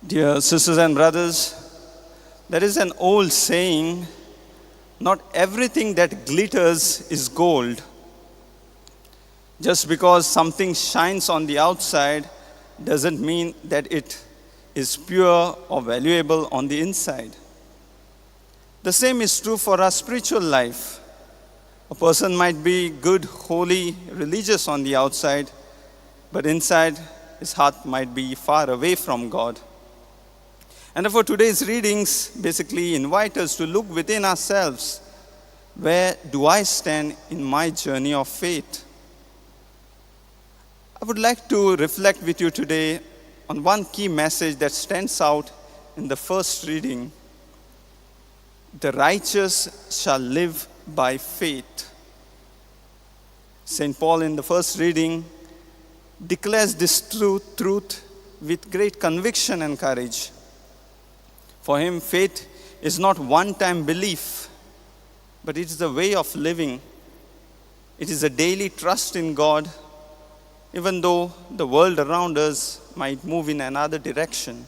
Dear sisters and brothers, there is an old saying, not everything that glitters is gold. Just because something shines on the outside doesn't mean that it is pure or valuable on the inside. The same is true for our spiritual life. A person might be good, holy, religious on the outside, but inside his heart might be far away from God. And therefore today's readings basically invite us to look within ourselves. Where do I stand in my journey of faith? I would like to reflect with you today on one key message that stands out in the first reading. The righteous shall live by faith. St. Paul in the first reading declares this truth with great conviction and courage. For him, faith is not one-time belief, but it is a way of living. It is a daily trust in God, even though the world around us might move in another direction.